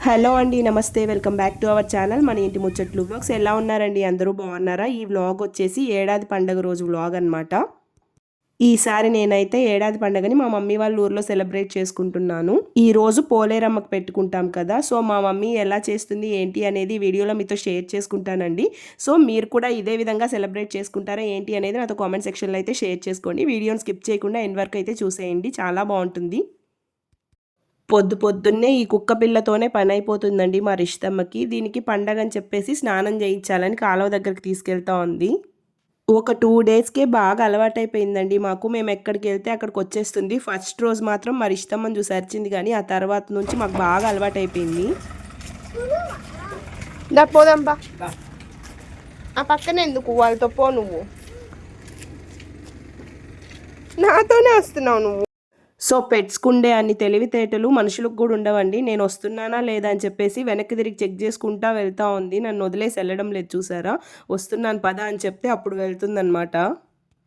Hello అండి, నమస్తే. Welcome back to our channel మన ఇంటి ముచ్చట్లు వ్లాగ్స్. ఎలా ఉన్నారండి? అందరూ బాగున్నారా? ఈ వ్లాగ్ వచ్చేసి ఏడాది పండగ రోజు వ్లాగ్ అనమాట. ఈసారి నేనైతే ఏడాది పండగని మా మమ్మీ వాళ్ళ ఊర్లో సెలబ్రేట్ చేసుకుంటున్నాను. ఈ రోజు పోలేరమ్మకు పెట్టుకుంటాం కదా, సో మా మమ్మీ ఎలా చేస్తుంది ఏంటి అనేది వీడియోలో మీతో షేర్ చేసుకుంటానండి. సో మీరు కూడా ఇదే విధంగా సెలబ్రేట్ చేసుకుంటారా ఏంటి అనేది నాతో కామెంట్ సెక్షన్లో అయితే షేర్ చేసుకోండి. వీడియోని స్కిప్ చేయకుండా ఎండ్ వరకు అయితే చూసేయండి, చాలా బాగుంటుంది. పొద్దున్నే ఈ కుక్క పిల్లతోనే పని అయిపోతుందండి మా రిషితమ్మకి. దీనికి పండగ అని చెప్పేసి స్నానం చేయించాలని కాలువ దగ్గరికి తీసుకెళ్తా ఉంది. ఒక 2 డేస్కే బాగా అలవాటైపోయిందండి మాకు. మేము ఎక్కడికి వెళ్తే అక్కడికి వచ్చేస్తుంది. ఫస్ట్ రోజు మాత్రం మా రిషితమ్మని చూసి అరిచింది, కానీ ఆ తర్వాత నుంచి మాకు బాగా అలవాటైపోయింది. పోదాంబా, ఆ పక్కన ఎందుకు వాళ్ళతో పో, నువ్వు నాతోనే వస్తున్నావు నువ్వు. సో పెట్స్కుండే అన్ని తెలివితేటలు మనుషులకు కూడా ఉండవండి. నేను వస్తున్నానా లేదా అని చెప్పేసి వెనక్కి తిరిగి చెక్ చేసుకుంటా వెళ్తూ ఉంది. నన్ను వదిలేసి వెళ్ళడం లేదు, చూసారా? వస్తున్నాను పద అని చెప్తే అప్పుడు వెళ్తుందనమాట.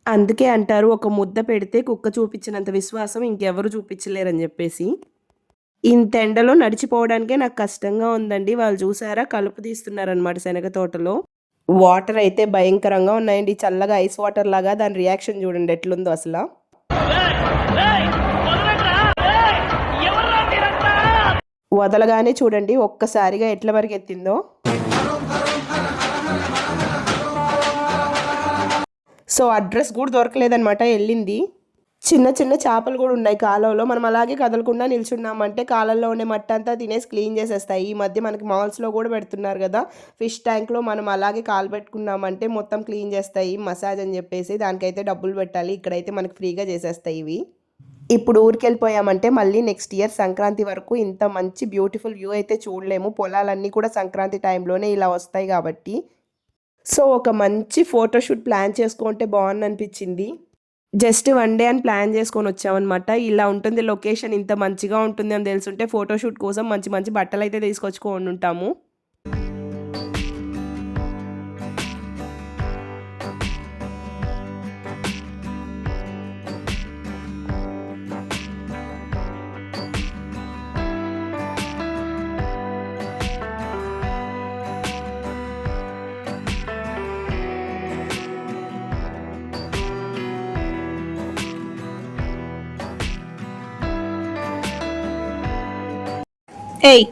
అందుకే అంటారు, ఒక ముద్ద పెడితే కుక్క చూపించినంత విశ్వాసం ఇంకెవరు చూపించలేరని చెప్పేసి. ఇంత ఎండలో నడిచిపోవడానికే నాకు కష్టంగా ఉందండి. వాళ్ళు చూసారా, కలుపు తీస్తున్నారనమాట శనగ తోటలో. వాటర్ అయితే భయంకరంగా ఉన్నాయండి, చల్లగా ఐస్ వాటర్ లాగా. దాని రియాక్షన్ చూడండి ఎట్లుందో అసలు. వదలగానే చూడండి ఒక్కసారిగా ఎట్ల పరిగెత్తిందో. సో అడ్రస్ కూడా దొరకలేదనమాట, వెళ్ళింది. చిన్న చిన్న చేపలు కూడా ఉన్నాయి కాలువలో. మనం అలాగే కదలకుండా నిల్చున్నామంటే కాలంలో ఉండే మట్టి అంతా తినేసి క్లీన్ చేసేస్తాయి. ఈ మధ్య మనకి మాల్స్లో కూడా పెడుతున్నారు కదా ఫిష్ ట్యాంక్లో, మనం అలాగే కాలు పెట్టుకున్నామంటే మొత్తం క్లీన్ చేస్తాయి, మసాజ్ అని చెప్పేసి. దానికైతే డబ్బులు పెట్టాలి. ఇక్కడైతే మనకి ఫ్రీగా చేసేస్తాయి ఇవి. ఇప్పుడు ఊరికి వెళ్ళిపోయామంటే మళ్ళీ నెక్స్ట్ ఇయర్ సంక్రాంతి వరకు ఇంత మంచి బ్యూటిఫుల్ వ్యూ అయితే చూడలేము. పొలాలన్నీ కూడా సంక్రాంతి టైంలోనే ఇలా వస్తాయి కాబట్టి. సో ఒక మంచి ఫోటోషూట్ ప్లాన్ చేసుకుంటే బాగుంది అనిపించింది. జస్ట్ 1 డే అని ప్లాన్ చేసుకొని వచ్చామన్నమాట. ఇలా ఉంటుంది లొకేషన్, ఇంత మంచిగా ఉంటుంది అని తెలుసుంటే ఫోటోషూట్ కోసం మంచి మంచి బట్టలు అయితే తీసుకొచ్చుకొని ఉంటాము. ఏయ్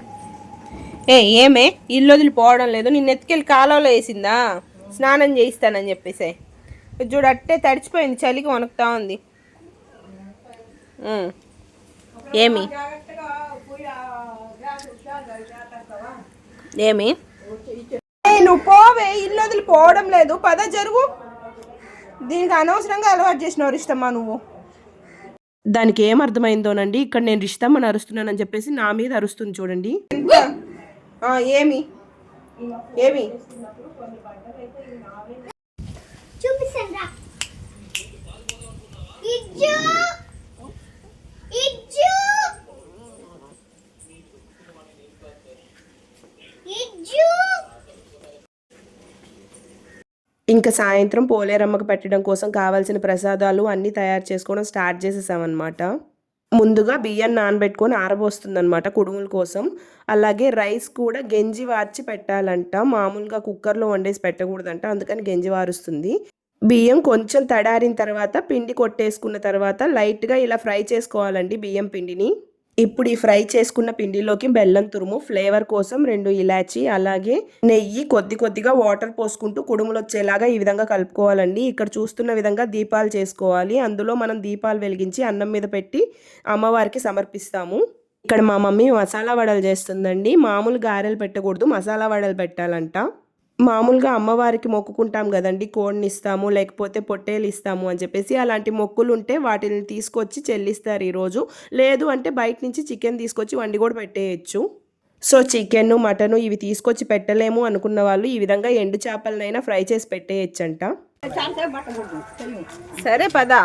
ఏయ్ ఏమే ఇల్లు వదిలిపోవడం లేదు? నిన్ను ఎత్తుకెళ్ళి కాలువలో వేసిందా స్నానం చేయిస్తానని చెప్పేసి? చూడు అట్టే తడిచిపోయింది, చలికి వణుకుతా ఉంది. ఏమి ఏమి నువ్వు పోవే, ఇల్లు వదిలిపోవడం లేదు, పద జరుగు. దీనికి అనవసరంగా అలవాటు చేసినావు రిష్టమ్మా నువ్వు. దానికి ఏం అర్థమైందోనండి, ఇక్కడ నేను రిషితమ్మని అరుస్తున్నానని చెప్పేసి నా మీద అరుస్తుంది చూడండి. ఏమి ఏమి ఇంకా సాయంత్రం పోలేరమ్మకు పెట్టడం కోసం కావాల్సిన ప్రసాదాలు అన్నీ తయారు చేసుకోవడం స్టార్ట్ చేసేసామన్నమాట. ముందుగా బియ్యం నానబెట్టుకొని ఆరబోస్తుందన్నమాట కుడుముల కోసం. అలాగే రైస్ కూడా గెంజి వార్చి పెట్టాలంట, మామూలుగా కుక్కర్లో వండేసి పెట్టకూడదంట, అందుకని గెంజి వారుస్తుంది. బియ్యం కొంచెం తడారిన తర్వాత పిండి కొట్టేసుకున్న తర్వాత లైట్గా ఇలా ఫ్రై చేసుకోవాలండి బియ్యం పిండిని. ఇప్పుడు ఈ ఫ్రై చేసుకున్న పిండిలోకి బెల్లం తురుము, ఫ్లేవర్ కోసం 2 ఇలాచి, అలాగే నెయ్యి, కొద్దిగా వాటర్ పోసుకుంటూ కుడుములు వచ్చేలాగా ఈ విధంగా కలుపుకోవాలండి. ఇక్కడ చూస్తున్న విధంగా దీపాలు చేసుకోవాలి. అందులో మనం దీపాలు వెలిగించి అన్నం మీద పెట్టి అమ్మవారికి సమర్పిస్తాము. ఇక్కడ మా మమ్మీ మసాలా వడలు చేస్తుందండి. మామూలు గారెలు పెట్టకూడదు, మసాలా వడలు పెట్టాలంట. మామూలుగా అమ్మవారికి మొక్కుకుంటాం కదండి, కోడిని ఇస్తాము లేకపోతే పొట్టేలు ఇస్తాము అని చెప్పేసి. అలాంటి మొక్కులు ఉంటే వాటిని తీసుకొచ్చి చెల్లిస్తారు ఈరోజు. లేదు అంటే బయట నుంచి చికెన్ తీసుకొచ్చి వండి కూడా పెట్టేయచ్చు. సో చికెన్, మటన్ ఇవి తీసుకొచ్చి పెట్టలేము అనుకున్న వాళ్ళు ఈ విధంగా ఎండు చేపలనైనా ఫ్రై చేసి పెట్టేయచ్చంట. సరే పదా.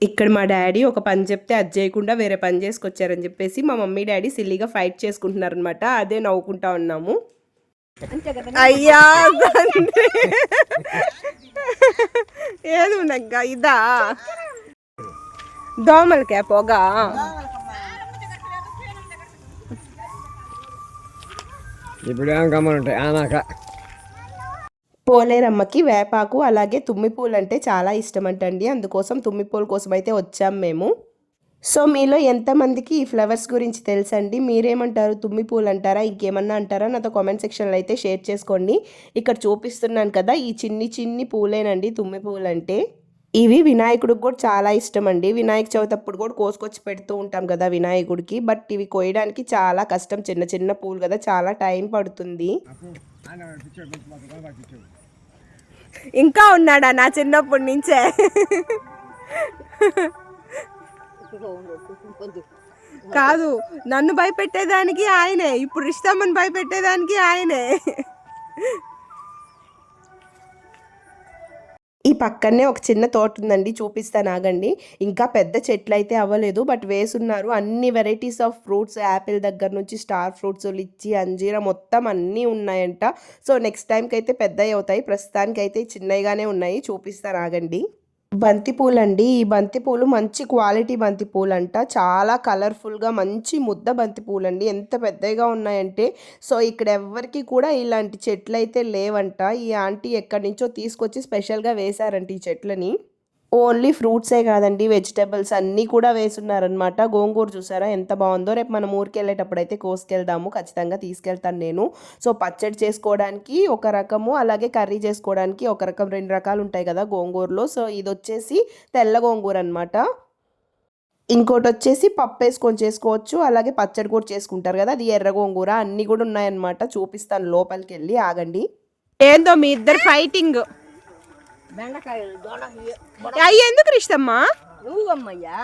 ఇక్కడ మా డాడీ ఒక పని చెప్తే అది చేయకుండా వేరే పని చేసుకొచ్చారని చెప్పేసి మా మమ్మీ డాడీ సిల్లీగా ఫైట్ చేసుకుంటున్నారనమాట. అదే నవ్వుకుంటా ఉన్నాము. అయ్యా ఏది ఉన్నాక ఇదా దోమలకే పొగ. ఇప్పుడు ఏం గమ్మనుంటాయి ఆనాక. పోలేరమ్మకి వేపాకు అలాగే తుమ్మిపూలు అంటే చాలా ఇష్టం అంటండి. అందుకోసం తుమ్మిపూల కోసం అయితే వచ్చాం మేము. సో మీలో ఎంతమందికి ఈ ఫ్లవర్స్ గురించి తెలుసండి? మీరేమంటారు? తుమ్మిపూలు అంటారా, ఇంకేమన్నా అంటారా? నాతో కామెంట్ సెక్షన్లో అయితే షేర్ చేసుకోండి. ఇక్కడ చూపిస్తున్నాను కదా, ఈ చిన్ని చిన్ని పూలేనండి తుమ్మిపూలు అంటే. ఇవి వినాయకుడికి కూడా చాలా ఇష్టం అండి. వినాయక చవితి అప్పుడు కూడా కోసుకొచ్చి పెడుతూ ఉంటాం కదా వినాయకుడికి. బట్ ఇవి కోయడానికి చాలా కష్టం, చిన్న చిన్న పూలు కదా, చాలా టైం పడుతుంది. ఇంకా ఉన్నాడా నా చిన్నప్పటి నుంచే? కాదు, నన్ను భయపెట్టేదానికి ఆయనే, ఇప్పుడు రిషితమ్మని భయపెట్టేదానికి ఆయనే. ఈ పక్కనే ఒక చిన్న తోట ఉందండి, చూపిస్తాను ఆగండి. ఇంకా పెద్ద చెట్లు అయితే అవ్వలేదు, బట్ వేసున్నారు. అన్ని వెరైటీస్ ఆఫ్ ఫ్రూట్స్, యాపిల్ దగ్గర నుంచి స్టార్ ఫ్రూట్స్, లిచ్చి, అంజీరా మొత్తం అన్నీ ఉన్నాయంట. సో నెక్స్ట్ టైంకి అయితే పెద్దవి అవుతాయి, ప్రస్తుతానికి అయితే చిన్నగానే ఉన్నాయి, చూపిస్తాను ఆగండి. బంతిపూలు అండి. ఈ బంతిపూలు మంచి క్వాలిటీ బంతిపూలు అంట, చాలా కలర్ఫుల్గా మంచి ముద్ద బంతిపూలు అండి. ఎంత పెద్దగా ఉన్నాయంటే, సో ఇక్కడ ఎవ్వరికి కూడా ఇలాంటి చెట్లు అయితే లేవంట. ఈ ఆంటీ ఎక్కడి నుంచో తీసుకొచ్చి స్పెషల్గా వేశారంట ఈ చెట్లని. ఓన్లీ ఫ్రూట్సే కాదండి, వెజిటబుల్స్ అన్నీ కూడా వేసున్నారనమాట. గోంగూర చూసారా ఎంత బాగుందో. రేపు మనం ఊరికి వెళ్ళేటప్పుడు అయితే కోసుకెళ్దాము, ఖచ్చితంగా తీసుకెళ్తాను నేను. సో పచ్చడి చేసుకోవడానికి ఒక రకము, అలాగే కర్రీ చేసుకోవడానికి ఒక రకం, 2 రకాలు ఉంటాయి కదా గోంగూరలో. సో ఇది వచ్చేసి తెల్ల గోంగూర అనమాట. ఇంకోటి వచ్చేసి పప్పు వేసుకొని చేసుకోవచ్చు, అలాగే పచ్చడి కూడా చేసుకుంటారు కదా, అది ఎర్ర గోంగూర. అన్నీ కూడా ఉన్నాయన్నమాట, చూపిస్తాను లోపలికి వెళ్ళి. ఆగండి. ఏందో మీ ఇద్దరు ఫైటింగ్. అయ్యి ఎందుకు ఇష్టమ్మా? నువ్వమ్మయ్యా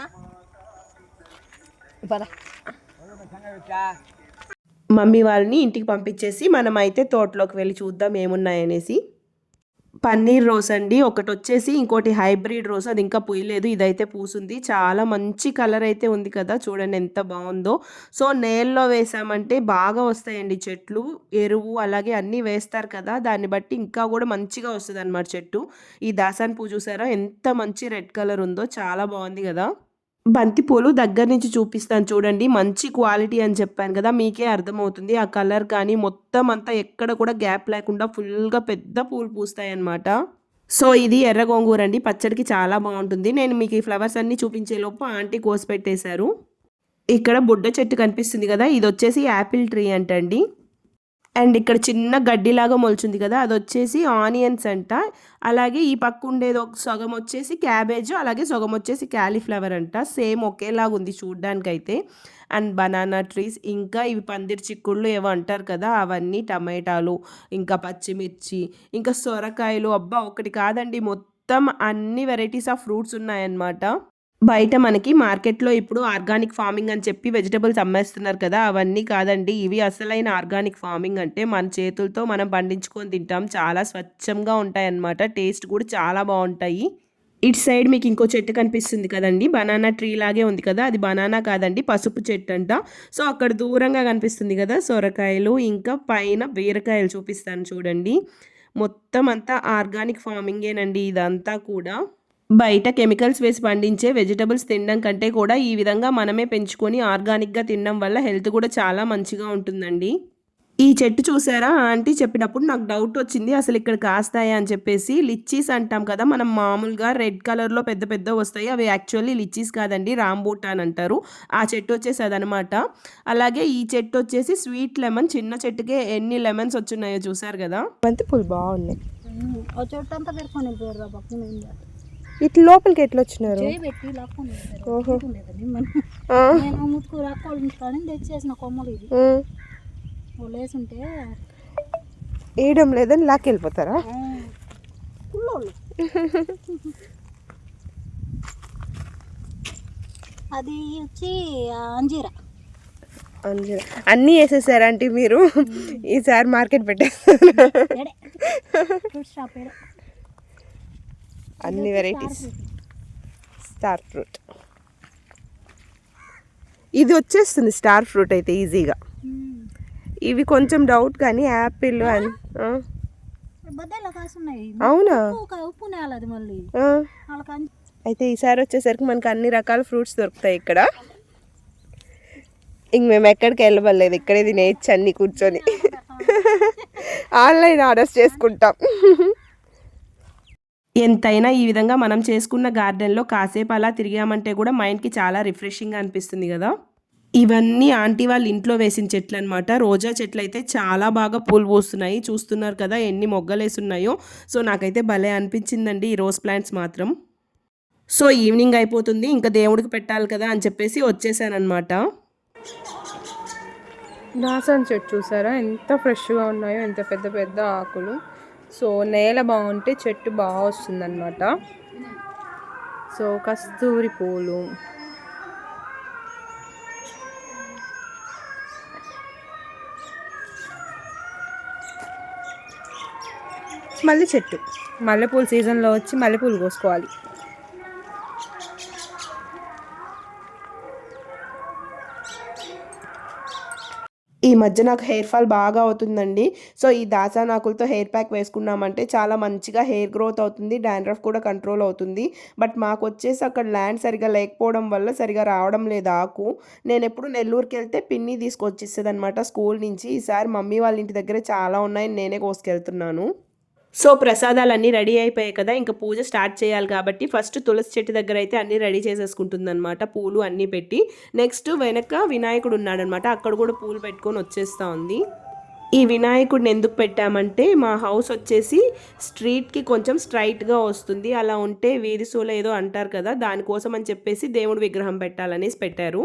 మమ్మీ వాళ్ళని ఇంటికి పంపించేసి మనం అయితే తోటలోకి వెళ్ళి చూద్దాం ఏమున్నాయనేసి. పన్నీర్ రోస్ అండి ఒకటి వచ్చేసి, ఇంకోటి హైబ్రిడ్ రోస్, అది ఇంకా పూయలేదు, ఇదైతే పూసుంది. చాలా మంచి కలర్ అయితే ఉంది కదా, చూడండి ఎంత బాగుందో. సో నేల్లో వేసామంటే బాగా వస్తాయండి చెట్లు. ఎరువు అలాగే అన్నీ వేస్తారు కదా, దాన్ని బట్టి ఇంకా కూడా మంచిగా వస్తుంది అన్నమాట చెట్టు. ఈ దాసాన్ పువ్వు చూసారా ఎంత మంచి రెడ్ కలర్ ఉందో, చాలా బాగుంది కదా. బంతిపూలు దగ్గర నుంచి చూపిస్తాను చూడండి, మంచి క్వాలిటీ అని చెప్పాను కదా, మీకే అర్థమవుతుంది. ఆ కలర్ కానీ మొత్తం అంతా ఎక్కడ కూడా గ్యాప్ లేకుండా ఫుల్గా పెద్ద పూలు పూస్తాయి అన్నమాట. సో ఇది ఎర్ర గోంగూర అండి, పచ్చడికి చాలా బాగుంటుంది. నేను మీకు ఈ ఫ్లవర్స్ అన్నీ చూపించే లోపు ఆంటీ కోసి పెట్టేశారు. ఇక్కడ బుడ్డ చెట్టు కనిపిస్తుంది కదా, ఇది వచ్చేసి యాపిల్ ట్రీ అంటండి. అండ్ ఇక్కడ చిన్న గడ్డిలాగా మొలిచింది కదా, అది వచ్చేసి ఆనియన్స్ అంట. అలాగే ఈ పక్క ఉండేది ఒక సగం వచ్చేసి క్యాబేజ్, అలాగే సగం వచ్చేసి క్యాలీఫ్లవర్ అంట. సేమ్ ఒకేలాగా ఉంది చూడ్డానికైతే. అండ్ బనానా ట్రీస్, ఇంకా ఇవి పందిరి చిక్కుళ్ళు ఏవో అంటారు కదా, అవన్నీ, టమాటాలు, ఇంకా పచ్చిమిర్చి, ఇంకా సొరకాయలు. అబ్బా ఒకటి కాదండి, మొత్తం అన్ని వెరైటీస్ ఆఫ్ ఫ్రూట్స్ ఉన్నాయన్నమాట. బయట మనకి మార్కెట్లో ఇప్పుడు ఆర్గానిక్ ఫార్మింగ్ అని చెప్పి వెజిటబుల్స్ అమ్మేస్తున్నారు కదా, అవన్నీ కాదండి. ఇవి అసలైన ఆర్గానిక్ ఫార్మింగ్ అంటే మన చేతులతో మనం పండించుకొని తింటాం. చాలా స్వచ్ఛంగా ఉంటాయి అన్నమాట, టేస్ట్ కూడా చాలా బాగుంటాయి. ఇటు సైడ్ మీకు ఇంకో చెట్టు కనిపిస్తుంది కదండి, బనానా ట్రీ లాగే ఉంది కదా, అది బనానా కాదండి, పసుపు చెట్టు అంట. సో అక్కడ దూరంగా కనిపిస్తుంది కదా సొరకాయలు, ఇంకా పైన బీరకాయలు చూపిస్తాను చూడండి. మొత్తం అంతా ఆర్గానిక్ ఫార్మింగేనండి ఇదంతా కూడా. బయట కెమికల్స్ వేసి పండించే వెజిటబుల్స్ తినడం కంటే కూడా ఈ విధంగా మనమే పెంచుకొని ఆర్గానిక్గా తినడం వల్ల హెల్త్ కూడా చాలా మంచిగా ఉంటుందండి. ఈ చెట్టు చూసారా, ఆంటీ చెప్పినప్పుడు నాకు డౌట్ వచ్చింది, అసలు ఇక్కడ కాస్తాయా అని చెప్పేసి. లిచ్చీస్ అంటాం కదా మనం, మామూలుగా రెడ్ కలర్లో పెద్ద పెద్ద వస్తాయి, అవి యాక్చువల్లీ లిచ్చీస్ కాదండి, రాంబూటాన్ అంటారు. ఆ చెట్టు వచ్చేసి అదనమాట. అలాగే ఈ చెట్టు వచ్చేసి స్వీట్ లెమన్, చిన్న చెట్టుకే ఎన్ని లెమన్స్ వచ్చున్నాయో చూసారు కదా. బంతిపూలు బాగున్నాయి. చెట్టు అంతా పెట్టుకొని వెళ్ళిపోయారు. ఇట్లా లోపలికి ఎట్లా వచ్చినారు? నేను ముట్టుకు రక్కోళ్ళు కానీ తెచ్చేసిన కొమ్మలు ఇది వాళ్ళు వేసుంటే వేయడం లేదని లాక్కెళ్ళిపోతారా? అది వచ్చి అంజీరా. అంజీరా అన్నీ వేసేసారా అంటే మీరు? ఈసారి మార్కెట్ పెట్టేస్తారు అన్ని వెరైటీస్. స్టార్ ఫ్రూట్ ఇది వచ్చేస్తుంది, స్టార్ ఫ్రూట్ అయితే ఈజీగా. ఇవి కొంచెం డౌట్ కానీ యాపిల్ బద్దెల్లో కాసున్నాయి. అవునా? ఉప్పు నేలది మళ్ళీ వాళ్ళకి అయితే ఈసారి వచ్చేసరికి మనకు అన్ని రకాల ఫ్రూట్స్ దొరుకుతాయి ఇక్కడ. ఇంక మేము ఎక్కడికి వెళ్ళవలేదు, ఇక్కడే తినేయచ్చు అన్ని కూర్చొని. ఆన్లైన్ ఆర్డర్స్ చేసుకుంటాం. ఎంతైనా ఈ విధంగా మనం చేసుకున్న గార్డెన్లో కాసేపు అలా తిరిగామంటే కూడా మైండ్కి చాలా రిఫ్రెషింగ్గా అనిపిస్తుంది కదా. ఇవన్నీ ఆంటీ వాళ్ళ ఇంట్లో వేసిన చెట్లు అనమాట. రోజా చెట్లు అయితే చాలా బాగా పూలు పూస్తున్నాయి. చూస్తున్నారు కదా ఎన్ని మొగ్గలేసి ఉన్నాయో. సో నాకైతే భలే అనిపించిందండి ఈ రోజ్ ప్లాంట్స్ మాత్రం. సో ఈవినింగ్ అయిపోతుంది, ఇంకా దేవుడికి పెట్టాలి కదా అని చెప్పేసి వచ్చేసానమాట. దాసాన్ చెట్టు చూసారా ఎంత ఫ్రెష్గా ఉన్నాయో, ఎంత పెద్ద పెద్ద ఆకులు. సో నేల బాగుంటే చెట్టు బాగా వస్తుందన్నమాట. సో కస్తూరి పూలు, మల్లె చెట్టు, మల్లెపూల సీజన్లో వచ్చి మల్లెపూలు కోసుకోవాలి. ఈ మధ్య నాకు హెయిర్ ఫాల్ బాగా అవుతుందండి. సో ఈ దాసాన్ ఆకులతో హెయిర్ ప్యాక్ వేసుకున్నామంటే చాలా మంచిగా హెయిర్ గ్రోత్ అవుతుంది, డాండ్రఫ్ కూడా కంట్రోల్ అవుతుంది. బట్ మాకు వచ్చేసి అక్కడ ల్యాండ్ సరిగా లేకపోవడం వల్ల సరిగా రావడం లేదు ఆకు. నేను ఎప్పుడు నెల్లూరుకి వెళ్తే పిన్ని తీసుకొచ్చిస్తుంది అనమాట స్కూల్ నుంచి. ఈసారి మమ్మీ వాళ్ళ ఇంటి దగ్గర చాలా ఉన్నాయి, నేనే కోసుకెళ్తున్నాను. సో ప్రసాదాలన్నీ రెడీ అయిపోయాయి కదా, ఇంకా పూజ స్టార్ట్ చేయాలి కాబట్టి ఫస్ట్ తులసి చెట్టు దగ్గర అయితే అన్నీ రెడీ చేసేసుకుంటుంది అనమాట, పూలు అన్నీ పెట్టి. నెక్స్ట్ వెనక వినాయకుడు ఉన్నాడనమాట, అక్కడ కూడా పూలు పెట్టుకొని వచ్చేస్తూ ఉంది. ఈ వినాయకుడిని ఎందుకు పెట్టామంటే మా హౌస్ వచ్చేసి స్ట్రీట్కి కొంచెం స్ట్రైట్గా వస్తుంది, అలా ఉంటే వీధి సూల ఏదో అంటారు కదా, దానికోసం అని చెప్పేసి దేవుడి విగ్రహం పెట్టాలనేసి పెట్టారు.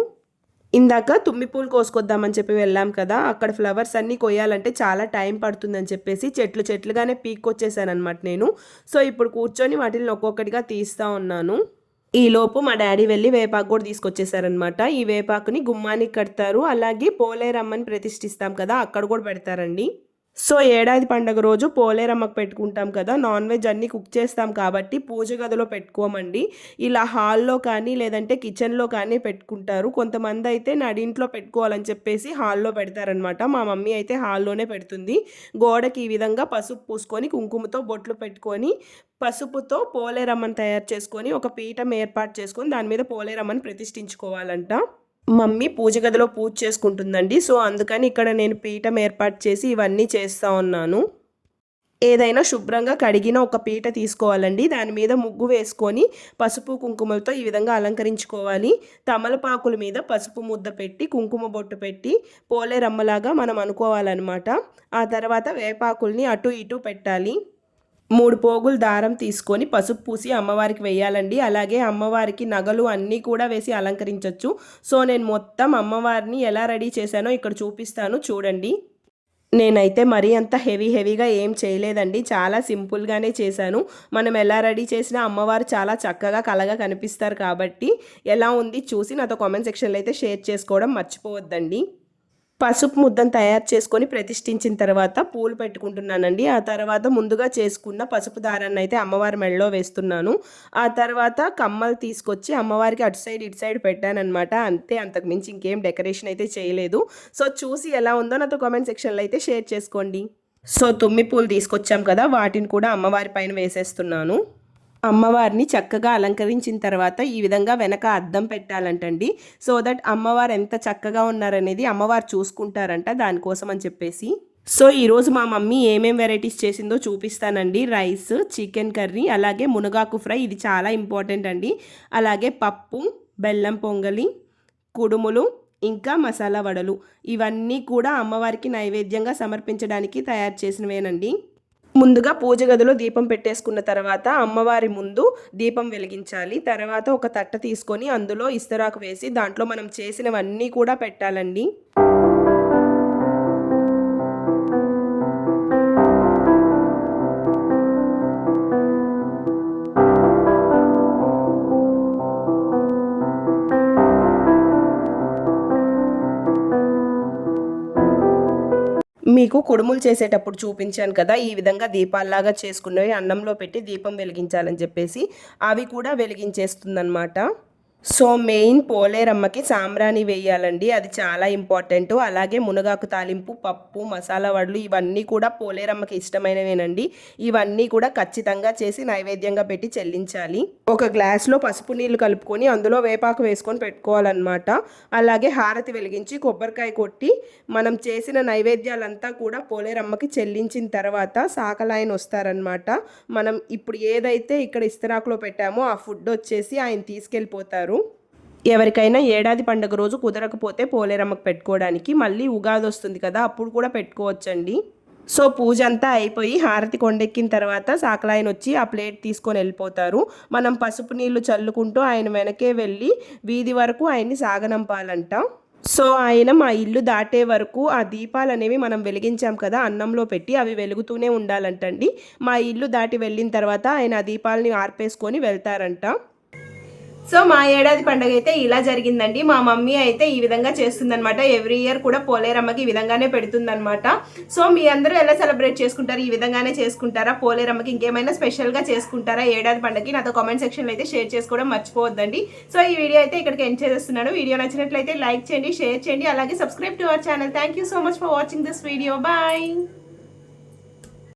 ఇందాక తుమ్మి పూలు కోసుకొద్దామని చెప్పి వెళ్ళాం కదా, అక్కడ ఫ్లవర్స్ అన్నీ కొయ్యాలంటే చాలా టైం పడుతుందని చెప్పేసి చెట్లుగానే పీక్కొచ్చేసానమాట నేను. సో ఇప్పుడు కూర్చొని వాటిని ఒక్కొక్కటిగా తీస్తూ ఉన్నాను. ఈలోపు మా డాడీ వెళ్ళి వేపాకు కూడా తీసుకొచ్చేసారనమాట. ఈ వేపాకుని గుమ్మానికి కడతారు, అలాగే పోలేరమ్మని ప్రతిష్ఠిస్తాం కదా అక్కడ కూడా పెడతారండి. సో ఏడాది పండుగ రోజు పోలేరమ్మకు పెట్టుకుంటాం కదా, నాన్ వెజ్ అన్నీ కుక్ చేస్తాం కాబట్టి పూజ గదిలో పెట్టుకోమండి. ఇలా హాల్లో కానీ లేదంటే కిచెన్లో కానీ పెట్టుకుంటారు. కొంతమంది అయితే నడింట్లో పెట్టుకోవాలని చెప్పేసి హాల్లో పెడతారనమాట. మా మమ్మీ అయితే హాల్లోనే పెడుతుంది. గోడకి ఈ విధంగా పసుపు పూసుకొని కుంకుమతో బొట్లు పెట్టుకొని పసుపుతో పోలేరమ్మని తయారు చేసుకొని ఒక పీఠం ఏర్పాటు చేసుకొని దాని మీద పోలేరమ్మని ప్రతిష్ఠించుకోవాలంట. మమ్మీ పూజ గదిలో పూజ చేసుకుంటుందండి. సో అందుకని ఇక్కడ నేను పీఠం ఏర్పాటు చేసి ఇవన్నీ చేస్తూ ఉన్నాను. ఏదైనా శుభ్రంగా కడిగిన ఒక పీట తీసుకోవాలండి, దాని మీద ముగ్గు వేసుకొని పసుపు కుంకుమలతో ఈ విధంగా అలంకరించుకోవాలి. తమలపాకుల మీద పసుపు ముద్ద పెట్టి కుంకుమ బొట్టు పెట్టి పోలేరమ్మలాగా మనం అనుకోవాలన్నమాట. ఆ తర్వాత వేపాకుల్ని అటు ఇటు పెట్టాలి. 3 పోగులు దారం తీసుకొని పసుపు పూసి అమ్మవారికి వేయాలండి. అలాగే అమ్మవారికి నగలు అన్నీ కూడా వేసి అలంకరించవచ్చు. సో నేను మొత్తం అమ్మవారిని ఎలా రెడీ చేశానో ఇక్కడ చూపిస్తాను చూడండి. నేనైతే మరీ అంత హెవీగా ఏం చేయలేదండి, చాలా సింపుల్గానే చేశాను. మనం ఎలా రెడీ చేసినా అమ్మవారు చాలా చక్కగా కళగా కనిపిస్తారు కాబట్టి ఎలా ఉంది చూసి నాతో కామెంట్ సెక్షన్లో అయితే షేర్ చేసుకోవడం మర్చిపోవద్దండి. పసుపు ముద్దను తయారు చేసుకొని ప్రతిష్ఠించిన తర్వాత పూలు పెట్టుకుంటున్నానండి. ఆ తర్వాత ముందుగా చేసుకున్న పసుపు దారాన్ని అయితే అమ్మవారి మెడలో వేస్తున్నాను. ఆ తర్వాత కమ్మలు తీసుకొచ్చి అమ్మవారికి అటు సైడ్ ఇటు సైడ్ పెట్టానన్నమాట. అంతే, అంతకు మించి ఇంకేం డెకరేషన్ అయితే చేయలేదు. సో చూసి ఎలా ఉందో నాతో కామెంట్ సెక్షన్లో అయితే షేర్ చేసుకోండి. సో తుమ్మి పూలు తీసుకొచ్చాం కదా, వాటిని కూడా అమ్మవారి పైన వేసేస్తున్నాను. అమ్మవారిని చక్కగా అలంకరించిన తర్వాత ఈ విధంగా వెనక అద్దం పెట్టాలంటండి. సో దట్ అమ్మవారు ఎంత చక్కగా ఉన్నారనేది అమ్మవారు చూసుకుంటారంట, దానికోసం అని చెప్పేసి. సో ఈరోజు మా మమ్మీ ఏమేం వెరైటీస్ చేసిందో చూపిస్తానండి. రైస్, చికెన్ కర్రీ, అలాగే మునగాకు ఫ్రై, ఇది చాలా ఇంపార్టెంట్ అండి. అలాగే పప్పు, బెల్లం పొంగలి, కుడుములు, ఇంకా మసాలా వడలు, ఇవన్నీ కూడా అమ్మవారికి నైవేద్యంగా సమర్పించడానికి తయారు చేసినవేనండి. ముందుగా పూజ గదిలో దీపం పెట్టేసుకున్న తర్వాత అమ్మవారి ముందు దీపం వెలిగించాలి. తర్వాత ఒక తట్ట తీసుకొని అందులో ఇస్తరాకు వేసి దాంట్లో మనం చేసినవన్నీ కూడా పెట్టాలండి. మీకు కుడుములు చేసేటప్పుడు చూపించాను కదా, ఈ విధంగా దీపాల్లాగా చేసుకున్నవి అన్నంలో పెట్టి దీపం వెలిగించాలని చెప్పేసి అవి కూడా వెలిగించేస్తుందన్నమాట. సో మెయిన్ పోలేరమ్మకి సాంబ్రాణి వేయాలండి, అది చాలా ఇంపార్టెంట్. అలాగే మునగాకు తాలింపు, పప్పు, మసాలా వడలు ఇవన్నీ కూడా పోలేరమ్మకి ఇష్టమైనవేనండి. ఇవన్నీ కూడా ఖచ్చితంగా చేసి నైవేద్యంగా పెట్టి చెల్లించాలి. ఒక గ్లాస్లో పసుపు నీళ్లు కలుపుకొని అందులో వేపాకు వేసుకొని పెట్టుకోవాలన్నమాట. అలాగే హారతి వెలిగించి కొబ్బరికాయ కొట్టి మనం చేసిన నైవేద్యాలంతా కూడా పోలేరమ్మకి చెల్లించిన తర్వాత సాకలాయన వస్తారనమాట. మనం ఇప్పుడు ఏదైతే ఇక్కడ ఇస్తరాకులో పెట్టామో ఆ ఫుడ్ వచ్చేసి ఆయన తీసుకెళ్ళిపోతారు. ఎవరికైనా ఏడాది పండుగ రోజు కుదరకపోతే పోలేరమ్మకు పెట్టుకోవడానికి మళ్ళీ ఉగాది వస్తుంది కదా, అప్పుడు కూడా పెట్టుకోవచ్చండి. సో పూజ అంతా అయిపోయి హారతి కొండెక్కిన తర్వాత సాకలాయన వచ్చి ఆ ప్లేట్ తీసుకొని వెళ్ళిపోతారు. మనం పసుపు నీళ్లు చల్లుకుంటూ ఆయన వెనకే వెళ్ళి వీధి వరకు ఆయన్ని సాగనంపాలంట. సో ఆయన మా ఇల్లు దాటే వరకు ఆ దీపాలు అనేవి మనం వెలిగించాం కదా అన్నంలో పెట్టి, అవి వెలుగుతూనే ఉండాలంటండి. మా ఇల్లు దాటి వెళ్ళిన తర్వాత ఆయన ఆ దీపాలని ఆర్పేసుకొని వెళ్తారంట. సో మా ఏడాది పండుగ అయితే ఇలా జరిగిందండి. మా మమ్మీ అయితే ఈ విధంగా చేస్తుందనమాట. ఎవ్రీ ఇయర్ కూడా పోలేరమ్మకి ఈ విధంగానే పెడుతుందనమాట. సో మీ అందరూ ఎలా సెలబ్రేట్ చేసుకుంటారు? ఈ విధంగానే చేసుకుంటారా? పోలేరమ్మకి ఇంకేమైనా స్పెషల్గా చేసుకుంటారా ఏడాది పండుగకి? నాతో కామెంట్ సెక్షన్లో అయితే షేర్ చేసుకోవడం మర్చిపోవద్దండి. సో ఈ వీడియో అయితే ఇక్కడికి ఎండ్ చేస్తున్నాను. వీడియో నచ్చినట్లయితే లైక్ చేయండి, షేర్ చేయండి, అలాగే subscribe to our channel. Thank you so much for watching this video. Bye.